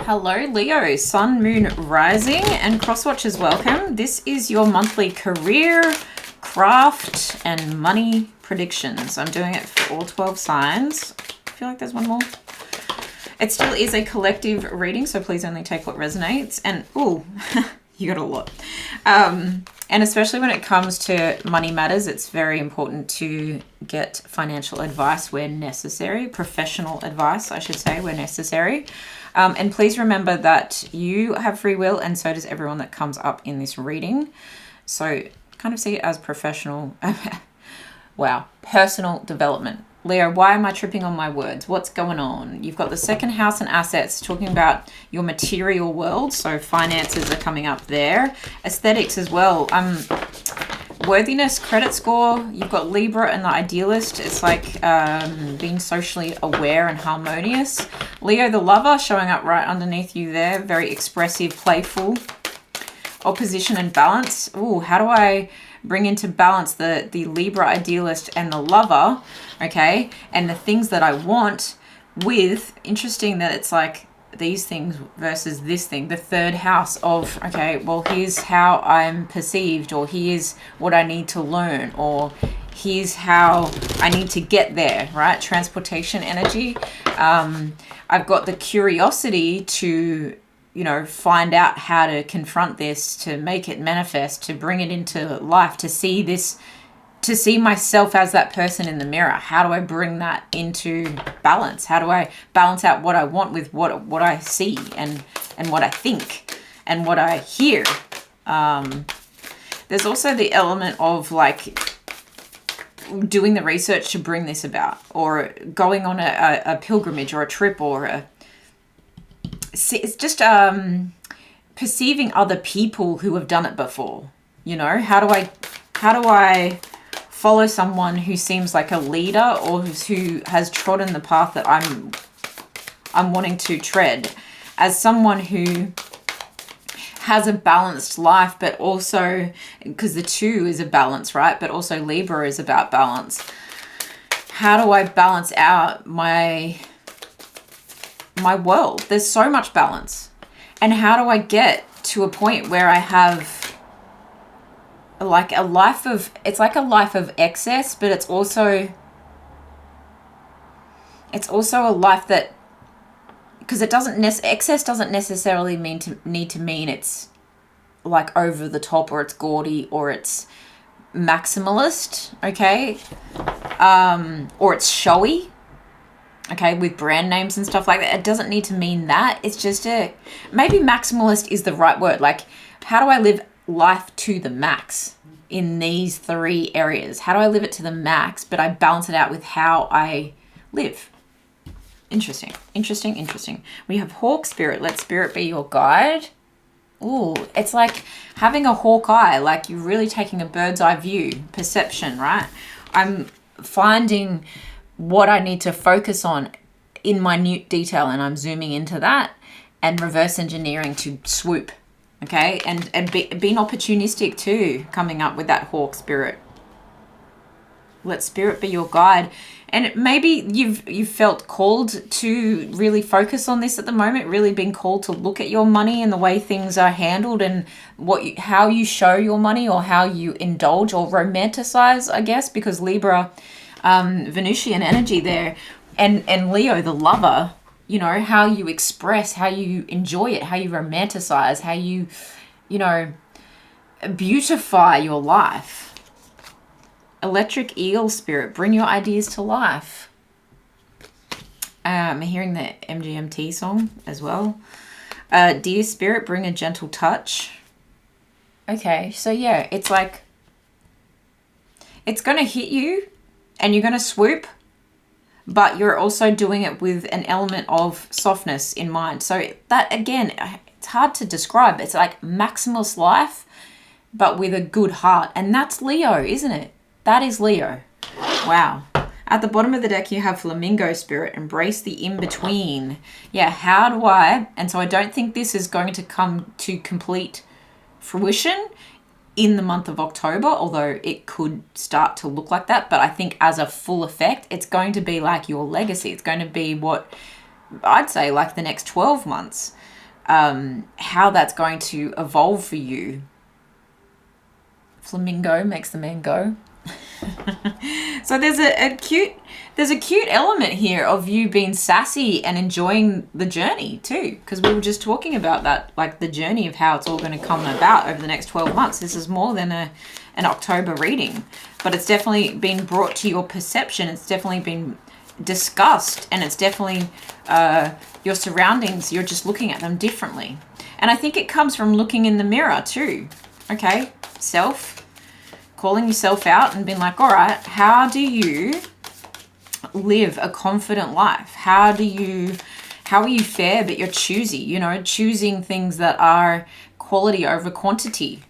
Hello Leo, Sun, Moon, Rising, and Crosswatchers, welcome. This is your monthly career, craft, and money predictions. I'm doing it for all 12 signs. I feel like there's one more. It still is a collective reading, so please only take what resonates. And, ooh, you got a lot. And especially when it comes to money matters, it's very important to get financial advice where necessary, professional advice, I should say, where necessary. And please remember that you have free will, and so does everyone that comes up in this reading. So kind of see it as professional, wow, personal development. Leo, why am I tripping on my words? What's going on? You've got the second house and assets talking about your material world. So finances are coming up there. Aesthetics as well. Worthiness, credit score. You've got Libra and the idealist. It's like being socially aware and harmonious. Leo, the lover, showing up right underneath you there. Very expressive, playful. Opposition and balance. Ooh, how do I bring into balance the Libra idealist and the lover, okay, and the things that I want with, interesting that it's like these things versus this thing, the third house of, okay, well, here's how I'm perceived, or here's what I need to learn, or here's how I need to get there, right? Transportation energy. I've got the curiosity to, you know, find out how to confront this, to make it manifest, to bring it into life, to see this, to see myself as that person in the mirror. How do I bring that into balance? How do I balance out what I want with what I see and what I think and what I hear? There's also the element of like doing the research to bring this about, or going on a pilgrimage or a trip, or it's just perceiving other people who have done it before. You know, how do I follow someone who seems like a leader, or who has trodden the path that I'm wanting to tread, as someone who has a balanced life, but also, because the two is a balance, right? But also Libra is about balance. How do I balance out my world? There's so much balance. And how do I get to a point where I have like a life of, it's like a life of excess, but it's also a life that, because it doesn't excess doesn't necessarily need to mean it's like over the top, or it's gaudy, or it's maximalist, okay? Or it's showy, okay, with brand names and stuff like that. It doesn't need to mean that. It's just maybe maximalist is the right word. Like, how do I live life to the max in these three areas? How do I live it to the max, but I balance it out with how I live? Interesting. We have hawk spirit. Let spirit be your guide. Ooh, it's like having a hawk eye, like you're really taking a bird's eye view, perception, right? I'm finding what I need to focus on in minute detail, and I'm zooming into that and reverse engineering to swoop, okay? And being opportunistic too, coming up with that hawk spirit. Let spirit be your guide. And maybe you've felt called to really focus on this at the moment, really been called to look at your money and the way things are handled, and how you show your money, or how you indulge or romanticize, I guess, because Libra, Venusian energy there, and Leo, the lover, you know, how you express, how you enjoy it, how you romanticize, how you know, beautify your life. Electric eagle spirit, bring your ideas to life. I'm hearing the MGMT song as well. Dear spirit, bring a gentle touch. Okay, so yeah, it's like, it's going to hit you and you're going to swoop, but you're also doing it with an element of softness in mind. So that, again, it's hard to describe. It's like maximalist life, but with a good heart. And that's Leo, isn't it? That is Leo. Wow. At the bottom of the deck, you have Flamingo Spirit. Embrace the in-between. Yeah, how do I... And so I don't think this is going to come to complete fruition in the month of October, although it could start to look like that. But I think as a full effect, it's going to be like your legacy. It's going to be what I'd say like the next 12 months. how that's going to evolve for you. Flamingo makes the man go. So there's a cute element here of you being sassy and enjoying the journey too, because we were just talking about that, like the journey of how it's all going to come about over the next 12 months. This is more than an October reading, but it's definitely been brought to your perception. It's definitely been discussed, and it's definitely your surroundings. You're just looking at them differently, and I think it comes from looking in the mirror too. Okay, calling yourself out and being like, all right, how do you live a confident life? How are you fair, but you're choosy, you know, choosing things that are quality over quantity.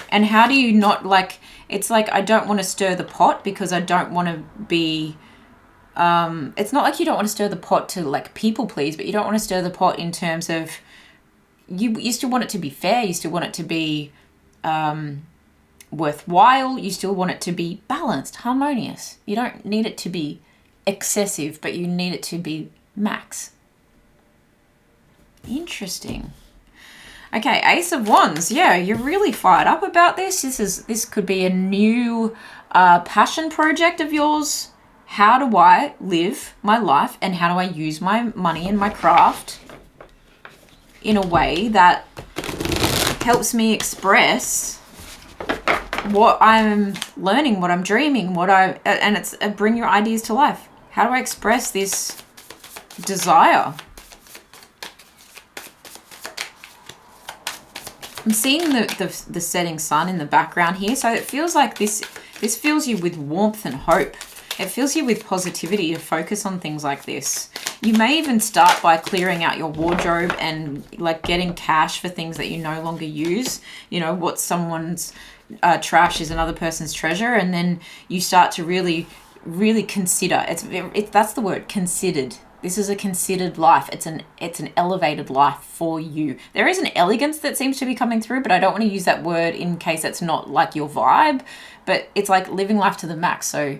And how do you not, like, it's like, I don't want to stir the pot because I don't want to be, it's not like you don't want to stir the pot to like people please, but you don't want to stir the pot in terms of, you still want it to be fair. You still want it to be, worthwhile. You still want it to be balanced, harmonious. You don't need it to be excessive, but you need it to be max. Interesting. Okay, Ace of Wands. Yeah, you're really fired up about this. This could be a new passion project of yours. How do I live my life, and how do I use my money and my craft in a way that helps me express what I'm learning, what I'm dreaming, and it's bring your ideas to life. How do I express this desire? I'm seeing the setting sun in the background here, so it feels like this fills you with warmth and hope. It fills you with positivity to focus on things like this. You may even start by clearing out your wardrobe and like getting cash for things that you no longer use. You know, what someone's trash is another person's treasure, and then you start to really consider. That's the word, considered. This is a considered life. It's an elevated life for you. There is an elegance that seems to be coming through, but I don't want to use that word in case it's not like your vibe. But it's like living life to the max. So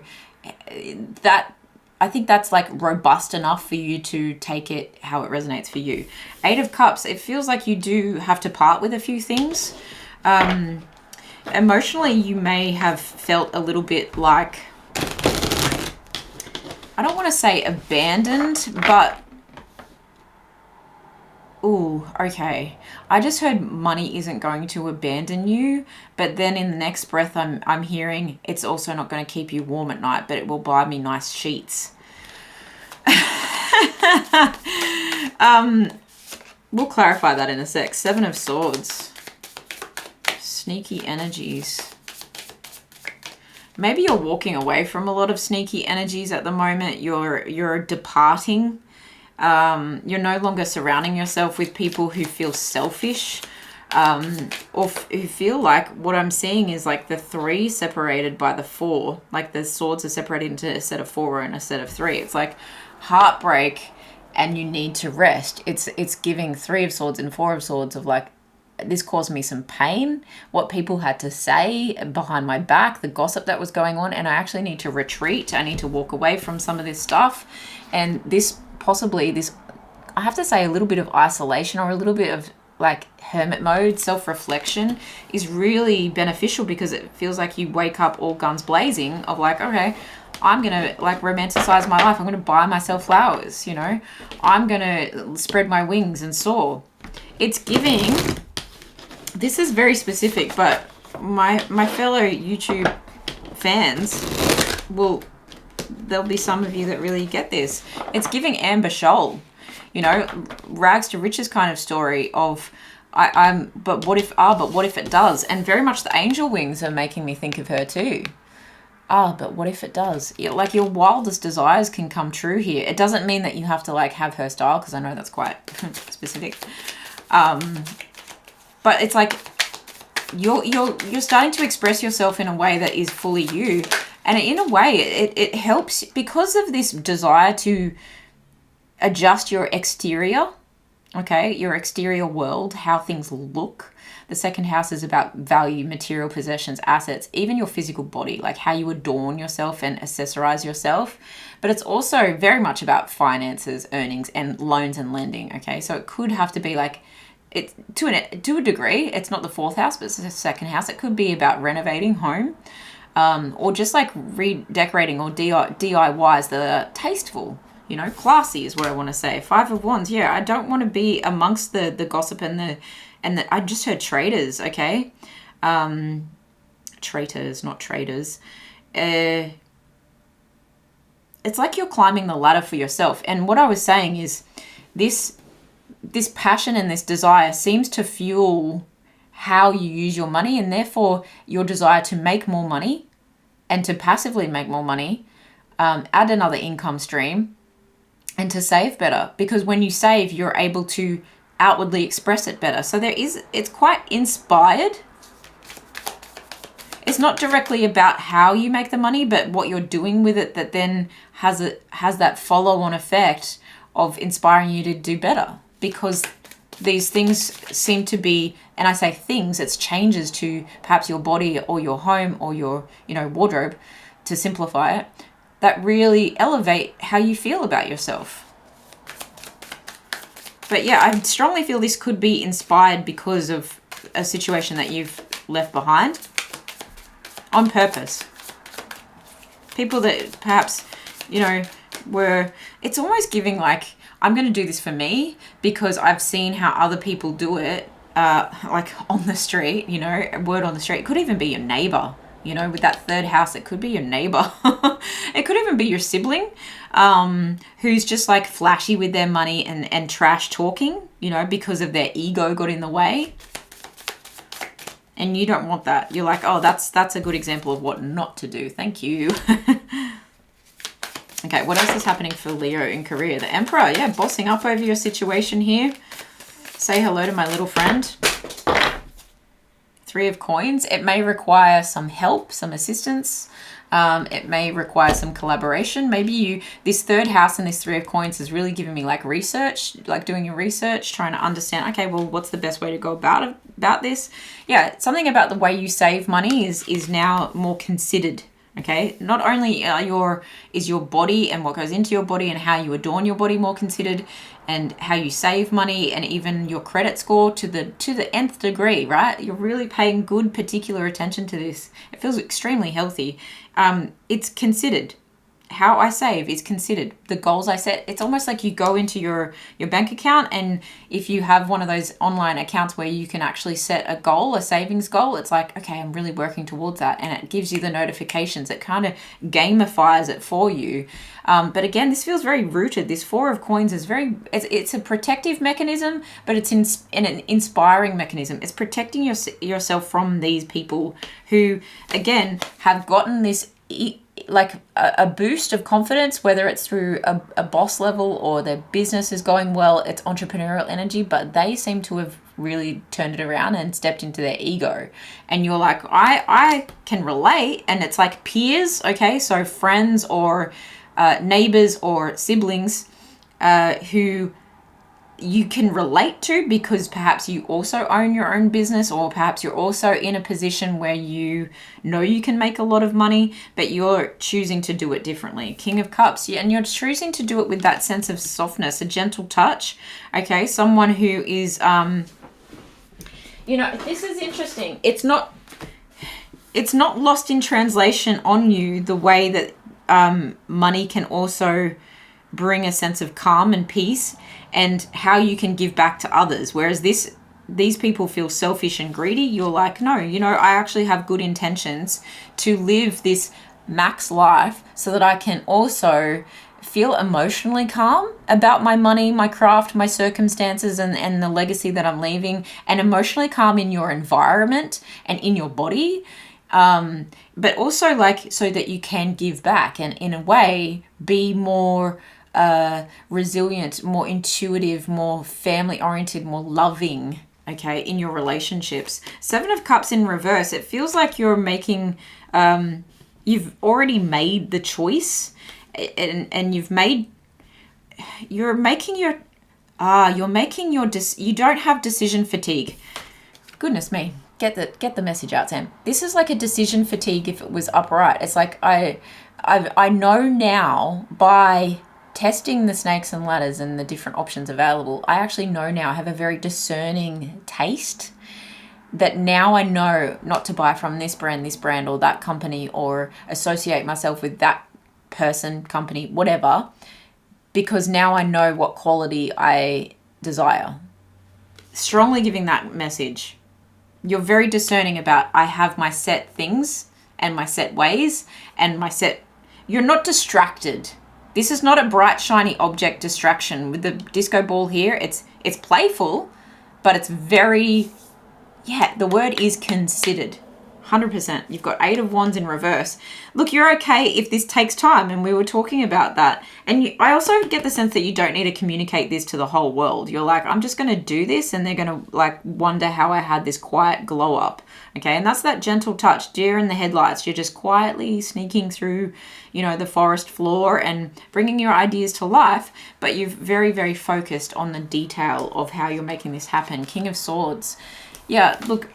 that, I think that's like robust enough for you to take it how it resonates for you. 8 of Cups. It feels like you do have to part with a few things. Emotionally, you may have felt a little bit like, I don't want to say abandoned, but, ooh, okay. I just heard money isn't going to abandon you, but then in the next breath, I'm hearing it's also not going to keep you warm at night, but it will buy me nice sheets. We'll clarify that in a sec. 7 of Swords. Sneaky energies. Maybe you're walking away from a lot of sneaky energies at the moment. You're departing. You're no longer surrounding yourself with people who feel selfish, or who feel like, what I'm seeing is like the 3 separated by the 4. Like the swords are separated into a set of 4 and a set of 3. It's like heartbreak and you need to rest. It's giving 3 of Swords and 4 of Swords of like, this caused me some pain, what people had to say behind my back, the gossip that was going on, and I actually need to retreat. I need to walk away from some of this stuff. And this, possibly this, I have to say, a little bit of isolation or a little bit of like hermit mode, self-reflection is really beneficial, because it feels like you wake up all guns blazing of like, okay, I'm going to like romanticize my life. I'm going to buy myself flowers, you know, I'm going to spread my wings and soar. It's giving, this is very specific, but my fellow YouTube fans there'll be some of you that really get this. It's giving Amber Shoal, you know, rags to riches kind of story of but what if it does? And very much the angel wings are making me think of her too. But what if it does? Like your wildest desires can come true here. It doesn't mean that you have to like have her style, because I know that's quite specific. But it's like you're starting to express yourself in a way that is fully you. And in a way, it helps because of this desire to adjust your exterior Okay, your exterior world, how things look. The second house is about value, material possessions, assets, even your physical body, like how you adorn yourself and accessorize yourself. But it's also very much about finances, earnings, and loans and lending. Okay, so it could have to be like, it's to a degree, it's not the fourth house, but it's the second house. It could be about renovating home, or just like redecorating or DIYs that are tasteful. You know, classy is what I want to say. Five of Wands. Yeah, I don't want to be amongst the gossip and the I just heard traitors. Okay, traitors, not traders. It's like you're climbing the ladder for yourself. And what I was saying is, this passion and this desire seems to fuel how you use your money, and therefore your desire to make more money and to passively make more money, add another income stream, and to save better, because when you save, you're able to outwardly express it better. So it's quite inspired. It's not directly about how you make the money, but what you're doing with it that then has that follow-on effect of inspiring you to do better, because these things seem to be, and I say things, it's changes to perhaps your body or your home or your, wardrobe, to simplify it, that really elevate how you feel about yourself. But yeah, I strongly feel this could be inspired because of a situation that you've left behind on purpose. People that perhaps, it's almost giving like, I'm going to do this for me because I've seen how other people do it, like on the street, word on the street. It could even be your neighbor. With that third house, it could be your neighbor. It could even be your sibling, who's just like flashy with their money and trash talking, because of their ego got in the way. And you don't want that. You're like, oh, that's a good example of what not to do. Thank you. Okay, what else is happening for Leo in career? The Emperor, yeah, bossing up over your situation here. Say hello to my little friend. Three of Coins. It may require some help, some assistance. It may require some collaboration. Maybe this third house and this Three of Coins is really giving me like research, like doing your research, trying to understand, okay, well, what's the best way to go about this? Yeah, something about the way you save money is now more considered. Okay, not only is your body and what goes into your body and how you adorn your body more considered, and how you save money, and even your credit score to the nth degree, right? You're really paying good particular attention to this. It feels extremely healthy. It's considered. How I save is considered. The goals I set, it's almost like you go into your bank account, and if you have one of those online accounts where you can actually set a goal, a savings goal, it's like, okay, I'm really working towards that, and it gives you the notifications. It kind of gamifies it for you. But again, this feels very rooted. This Four of Coins is it's a protective mechanism, but it's an inspiring mechanism. It's protecting yourself from these people who, again, have gotten this like a boost of confidence, whether it's through a boss level or their business is going well, it's entrepreneurial energy, but they seem to have really turned it around and stepped into their ego. And you're like, I can relate. And it's like peers, okay? So friends or neighbors or siblings who you can relate to, because perhaps you also own your own business, or perhaps you're also in a position where you can make a lot of money, but you're choosing to do it differently. King of Cups, yeah, and you're choosing to do it with that sense of softness, a gentle touch. Okay, someone who is, this is interesting. It's not lost in translation on you, the way that money can also bring a sense of calm and peace, and how you can give back to others. Whereas these people feel selfish and greedy. You're like, no, I actually have good intentions to live this max life so that I can also feel emotionally calm about my money, my craft, my circumstances, and the legacy that I'm leaving, and emotionally calm in your environment and in your body. But also like so that you can give back and in a way be more resilient, more intuitive, more family oriented, more loving, okay, in your relationships. Seven of Cups in reverse, it feels like you're making you've already made the choice, and you're making your You're making your, you don't have decision fatigue. Goodness me. Get the message out, Sam. This is like a decision fatigue if it was upright. It's like I know now by testing the snakes and ladders and the different options available, I actually know now, I have a very discerning taste that now I know not to buy from this brand or that company or associate myself with that person, company, whatever, because now I know what quality I desire. Strongly giving that message. You're very discerning about, I have my set things and my set ways and my set, you're not distracted. This is not a bright, shiny object distraction. With the disco ball here, it's playful, but it's very, yeah, the word is considered. 100%. You've got 8 of Wands in reverse. Look, you're okay if this takes time, and we were talking about that. And I also get the sense that you don't need to communicate this to the whole world. You're like, I'm just going to do this, and they're going to like wonder how I had this quiet glow up. Okay, and that's that gentle touch, deer in the headlights. You're just quietly sneaking through, you know, the forest floor and bringing your ideas to life, but you're very, very focused on the detail of how you're making this happen. King of Swords. Yeah, look,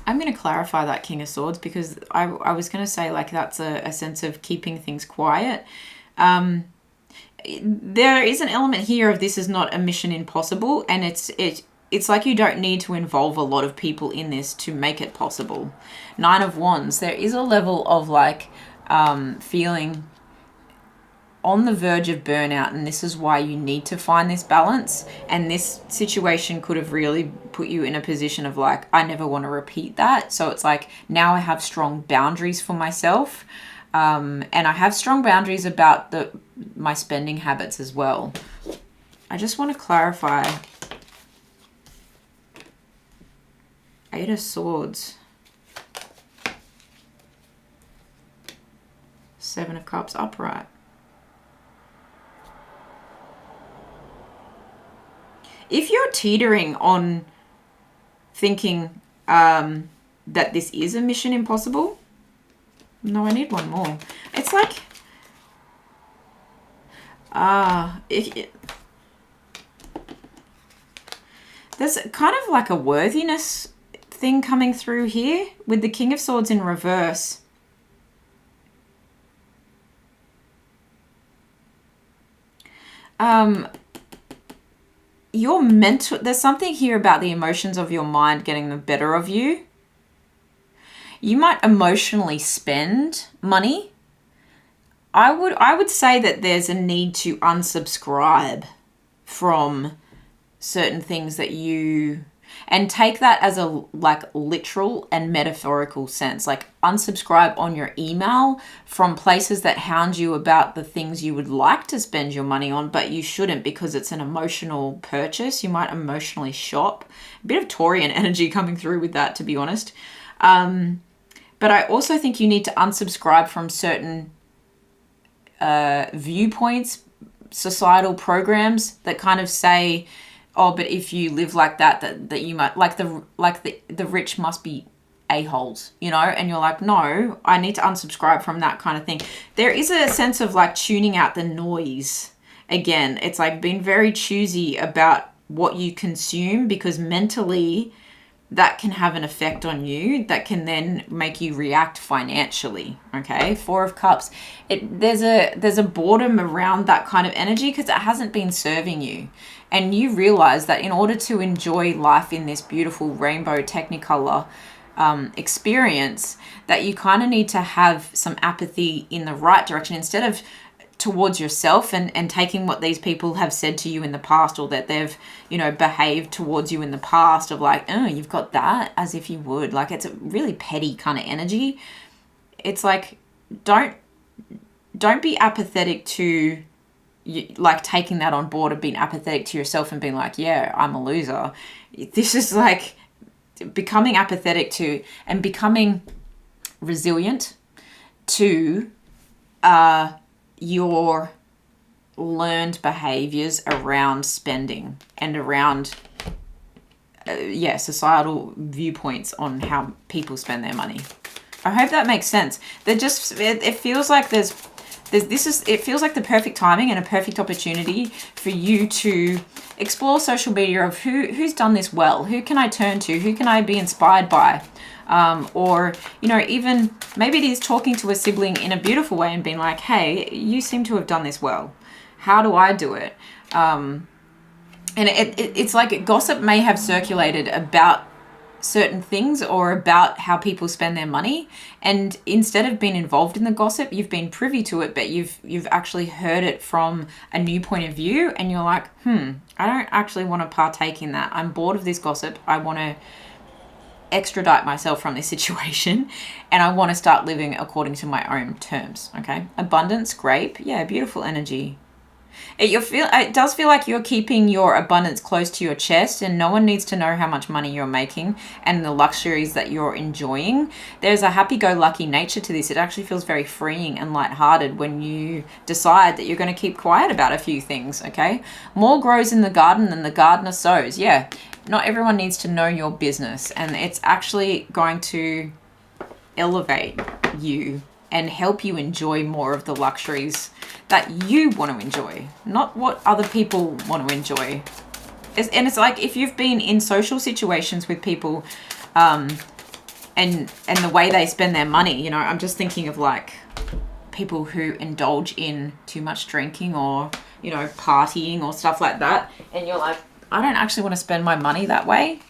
I'm going to clarify that King of Swords because I was going to say like that's a sense of keeping things quiet. There is an element here of this is not a mission impossible, and it's like you don't need to involve a lot of people in this to make it possible. 9 of Wands, there is a level of like feeling on the verge of burnout, and this is why you need to find this balance. And this situation could have really put you in a position of like, I never want to repeat that. So it's like, now I have strong boundaries for myself, and I have strong boundaries about my spending habits as well. I just want to clarify. 8 of Swords. 7 of Cups upright. If you're teetering on thinking that this is a mission impossible, no, I need one more. It's like, there's kind of like a worthiness thing coming through here with the King of Swords in reverse. Your mental, there's something here about the emotions of your mind getting the better of you. You might emotionally spend money. I would say that there's a need to unsubscribe from certain things that you, and take that as a like literal and metaphorical sense. Like unsubscribe on your email from places that hound you about the things you would like to spend your money on, but you shouldn't because it's an emotional purchase. You might emotionally shop. A bit of Taurian energy coming through with that, to be honest. But I also think you need to unsubscribe from certain viewpoints, societal programs that kind of say, oh, but if you live like that you might like the rich must be a-holes, you know, and you're like, no, I need to unsubscribe from that kind of thing. There is a sense of like tuning out the noise. Again, it's like being very choosy about what you consume, because mentally that can have an effect on you that can then make you react financially. Okay, 4 of Cups. There's a boredom around that kind of energy because it hasn't been serving you. And you realize that in order to enjoy life in this beautiful rainbow technicolor experience, that you kind of need to have some apathy in the right direction instead of towards yourself and taking what these people have said to you in the past, or that they've, you know, behaved towards you in the past of like, oh, you've got that, as if you would. Like, it's a really petty kind of energy. It's like, don't be apathetic to, like, taking that on board, of being apathetic to yourself and being like, yeah, I'm a loser. This is like becoming apathetic to and becoming resilient to your learned behaviors around spending and around societal viewpoints on how people spend their money. I hope that makes sense. It feels like there's it feels like the perfect timing and a perfect opportunity for you to explore social media of who's done this well, who can I turn to, who can I be inspired by, or, you know, even maybe it is talking to a sibling in a beautiful way and being like, hey, you seem to have done this well. How do I do it? And it's like gossip may have circulated about certain things or about how people spend their money, and instead of being involved in the gossip, you've been privy to it, but you've actually heard it from a new point of view, and you're like, I don't actually want to partake in that. I'm bored of this gossip. I want to extradite myself from this situation, and I want to start living according to my own terms. Okay, abundance, grape, yeah, beautiful energy. It does feel like you're keeping your abundance close to your chest, and no one needs to know how much money you're making and the luxuries that you're enjoying. There's a happy-go-lucky nature to this. It actually feels very freeing and lighthearted when you decide that you're going to keep quiet about a few things, okay? More grows in the garden than the gardener sows. Yeah, not everyone needs to know your business, and it's actually going to elevate you and help you enjoy more of the luxuries that you want to enjoy, not what other people want to enjoy. And it's like if you've been in social situations with people and the way they spend their money, you know, I'm just thinking of like people who indulge in too much drinking or, you know, partying or stuff like that. And you're like, I don't actually want to spend my money that way.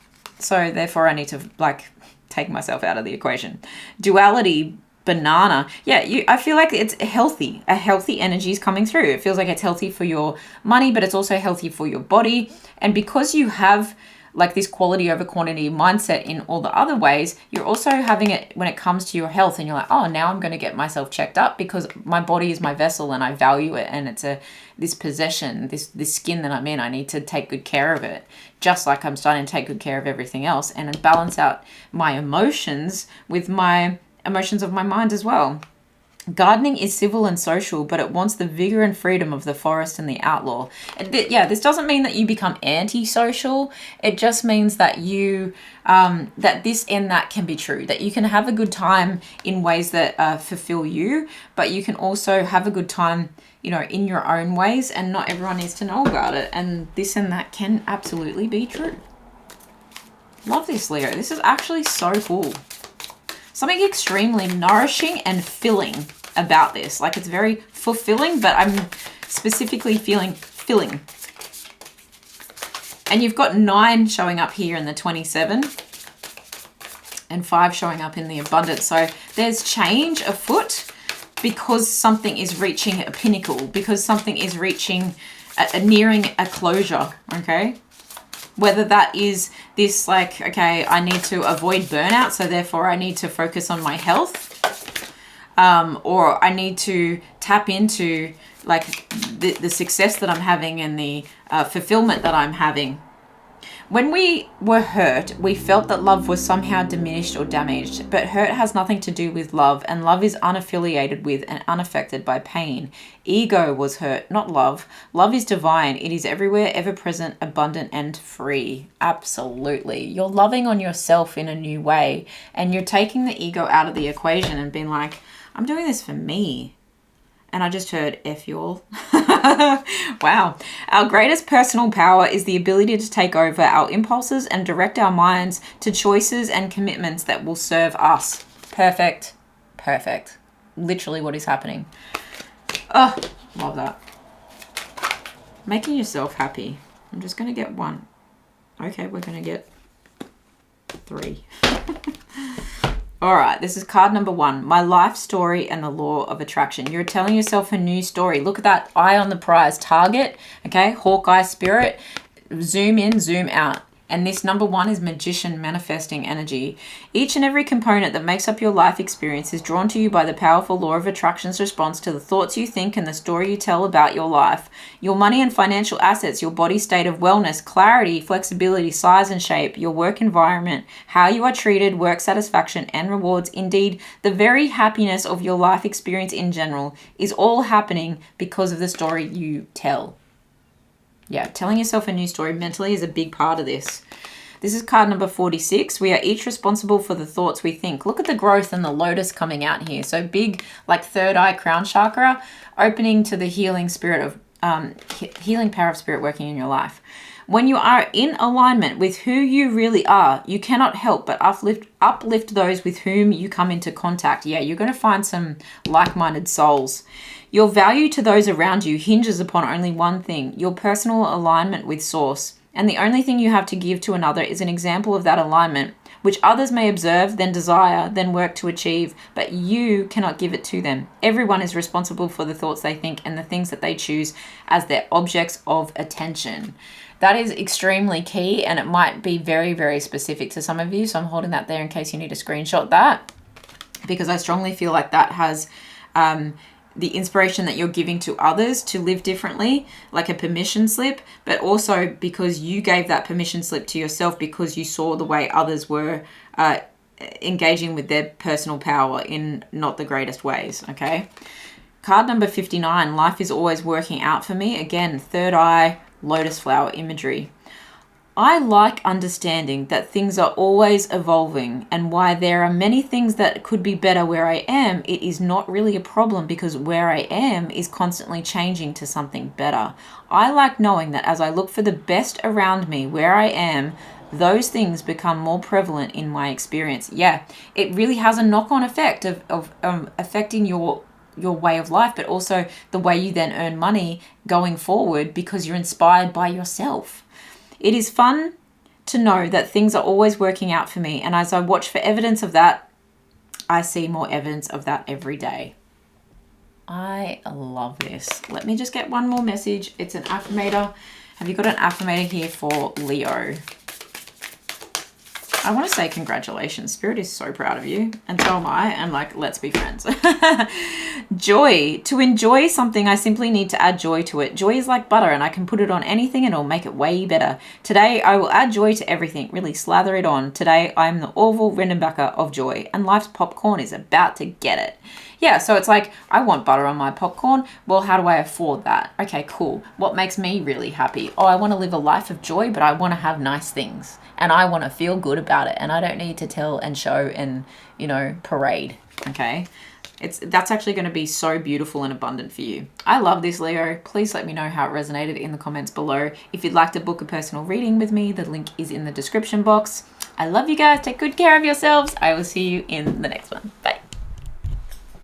So therefore I need to like take myself out of the equation. Duality, banana. Yeah, I feel like it's healthy. A healthy energy is coming through. It feels like it's healthy for your money, but it's also healthy for your body. And because you have like this quality over quantity mindset in all the other ways, you're also having it when it comes to your health, and you're like, oh, now I'm going to get myself checked up because my body is my vessel and I value it, and it's this possession, this skin that I'm in. I need to take good care of it, just like I'm starting to take good care of everything else and balance out my emotions with my emotions of my mind as well. Gardening is civil and social, but it wants the vigor and freedom of the forest and the outlaw. Yeah, this doesn't mean that you become antisocial. It just means that you, that this and that can be true, that you can have a good time in ways that fulfill you, but you can also have a good time, you know, in your own ways, and not everyone needs to know about it. And this and that can absolutely be true. Love this, Leo. This is actually so cool. Something extremely nourishing and filling about this. Like, it's very fulfilling, but I'm specifically feeling filling. And you've got 9 showing up here in the 27 and 5 showing up in the abundance. So there's change afoot because something is reaching a pinnacle, because something is reaching nearing a closure, okay? Whether that is this like, okay, I need to avoid burnout, so therefore I need to focus on my health, or I need to tap into like the success that I'm having and the fulfillment that I'm having. When we were hurt, we felt that love was somehow diminished or damaged, but hurt has nothing to do with love, and love is unaffiliated with and unaffected by pain. Ego was hurt, not love. Love is divine. It is everywhere, ever present, abundant, and free. Absolutely. You're loving on yourself in a new way, and you're taking the ego out of the equation and being like, I'm doing this for me. And I just heard F you all. Wow. Our greatest personal power is the ability to take over our impulses and direct our minds to choices and commitments that will serve us. Perfect. Perfect. Literally what is happening. Oh, love that. Making yourself happy. I'm just going to get 1. Okay, we're going to get 3. All right, this is card number 1. My life story and the law of attraction. You're telling yourself a new story. Look at that eye on the prize, target, okay? Hawkeye spirit. Zoom in, zoom out. And this number 1 is magician manifesting energy. Each and every component that makes up your life experience is drawn to you by the powerful law of attraction's response to the thoughts you think and the story you tell about your life. Your money and financial assets, your body state of wellness, clarity, flexibility, size and shape, your work environment, how you are treated, work satisfaction and rewards, indeed, the very happiness of your life experience in general is all happening because of the story you tell. Yeah, telling yourself a new story mentally is a big part of this. This is card number 46. We are each responsible for the thoughts we think. Look at the growth and the lotus coming out here. So big, like third eye crown chakra, opening to the healing spirit of healing power of spirit working in your life. When you are in alignment with who you really are, you cannot help but uplift those with whom you come into contact. Yeah, you're going to find some like-minded souls. Your value to those around you hinges upon only one thing, your personal alignment with Source. And the only thing you have to give to another is an example of that alignment, which others may observe, then desire, then work to achieve, but you cannot give it to them. Everyone is responsible for the thoughts they think and the things that they choose as their objects of attention. That is extremely key, and it might be very, very specific to some of you. So I'm holding that there in case you need to screenshot that, because I strongly feel like that has the inspiration that you're giving to others to live differently, like a permission slip, but also because you gave that permission slip to yourself because you saw the way others were engaging with their personal power in not the greatest ways, okay? Card number 59, life is always working out for me. Again, third eye, lotus flower imagery. I like understanding that things are always evolving, and while there are many things that could be better where I am, it is not really a problem because where I am is constantly changing to something better. I like knowing that as I look for the best around me where I am, those things become more prevalent in my experience. Yeah, it really has a knock-on effect of affecting your way of life, but also the way you then earn money going forward because you're inspired by yourself. It is fun to know that things are always working out for me, and as I watch for evidence of that, I see more evidence of that every day. I love this. Let me just get one more message. It's an affirmator. Have you got an affirmator here for Leo? I want to say congratulations. Spirit is so proud of you. And so am I. And like, let's be friends. Joy. To enjoy something, I simply need to add joy to it. Joy is like butter and I can put it on anything and it'll make it way better. Today, I will add joy to everything. Really slather it on. Today, I'm the Orville Redenbacher of joy and life's popcorn is about to get it. Yeah, so it's like, I want butter on my popcorn. Well, how do I afford that? Okay, cool. What makes me really happy? Oh, I want to live a life of joy, but I want to have nice things. And I want to feel good about it. And I don't need to tell and show and, parade. Okay? That's actually going to be so beautiful and abundant for you. I love this, Leo. Please let me know how it resonated in the comments below. If you'd like to book a personal reading with me, the link is in the description box. I love you guys. Take good care of yourselves. I will see you in the next one.